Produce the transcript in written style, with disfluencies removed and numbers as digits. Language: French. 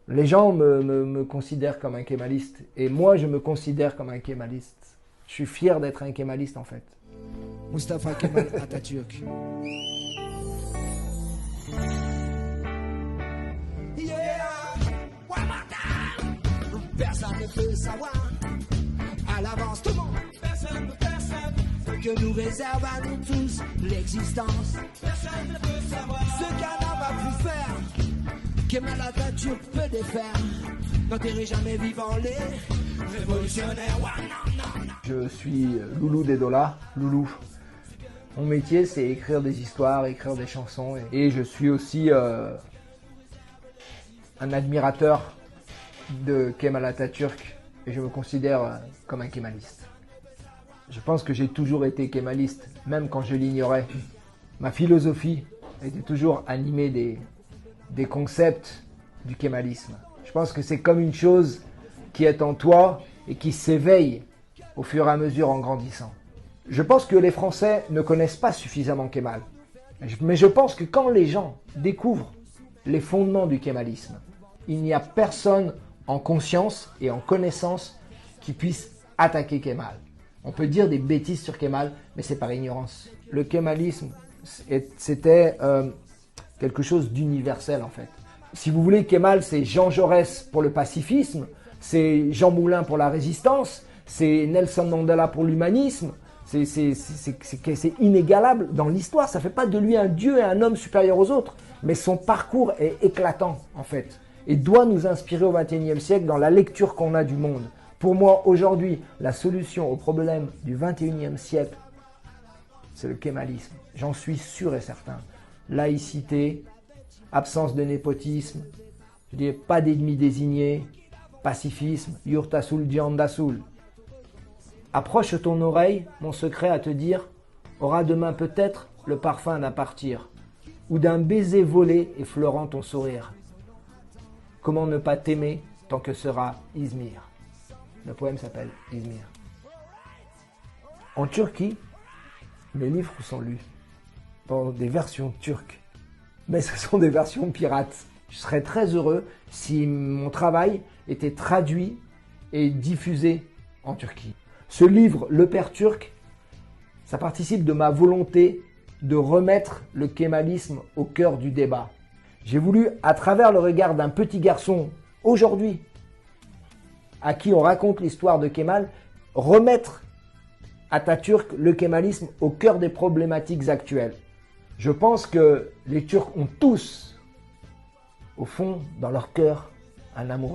Les gens me considèrent comme un kémaliste. Et moi, je me considère comme un kémaliste. Je suis fier d'être un kémaliste, en fait. Mustafa Kemal Atatürk. Personne ne peut savoir à l'avance tout le monde. Personne que nous réserve à nous tous l'existence. Personne ne peut savoir ce qu'un homme a pu faire. Kemal Atatürk peut défaire. N'enterrez jamais vivant les révolutionnaires. Je suis Loulou des Dollars, Loulou. Mon métier, c'est écrire des histoires, écrire des chansons. Et je suis aussi un admirateur de Kemal Atatürk. Et je me considère comme un kémaliste. Je pense que j'ai toujours été kémaliste, même quand je l'ignorais. Ma philosophie était toujours animée des concepts du kémalisme. Je pense que c'est comme une chose qui est en toi et qui s'éveille au fur et à mesure en grandissant. Je pense que les Français ne connaissent pas suffisamment Kemal. Mais je pense que quand les gens découvrent les fondements du kémalisme, il n'y a personne en conscience et en connaissance qui puisse attaquer Kemal. On peut dire des bêtises sur Kemal, mais c'est par ignorance. Le kémalisme, c'était quelque chose d'universel en fait. Si vous voulez, Kemal, c'est Jean Jaurès pour le pacifisme, c'est Jean Moulin pour la résistance, c'est Nelson Mandela pour l'humanisme. C'est inégalable dans l'histoire. Ça ne fait pas de lui un dieu et un homme supérieur aux autres. Mais son parcours est éclatant, en fait. Et doit nous inspirer au XXIe siècle dans la lecture qu'on a du monde. Pour moi, aujourd'hui, la solution au problème du XXIe siècle, c'est le kémalisme. J'en suis sûr et certain. Laïcité, absence de népotisme, je dis pas d'ennemis désignés, pacifisme, yurtasul diandasul. Approche ton oreille, mon secret à te dire, aura demain peut-être le parfum d'un partir, ou d'un baiser volé effleurant ton sourire. Comment ne pas t'aimer tant que sera Izmir? Le poème s'appelle Izmir. En Turquie, mes livres sont lus dans des versions turques, mais ce sont des versions pirates. Je serais très heureux si mon travail était traduit et diffusé en Turquie. Ce livre, Le Père Turc, ça participe de ma volonté de remettre le kémalisme au cœur du débat. J'ai voulu, à travers le regard d'un petit garçon, aujourd'hui, à qui on raconte l'histoire de Kemal, remettre Atatürk, le kémalisme, au cœur des problématiques actuelles. Je pense que les Turcs ont tous, au fond, dans leur cœur, un amour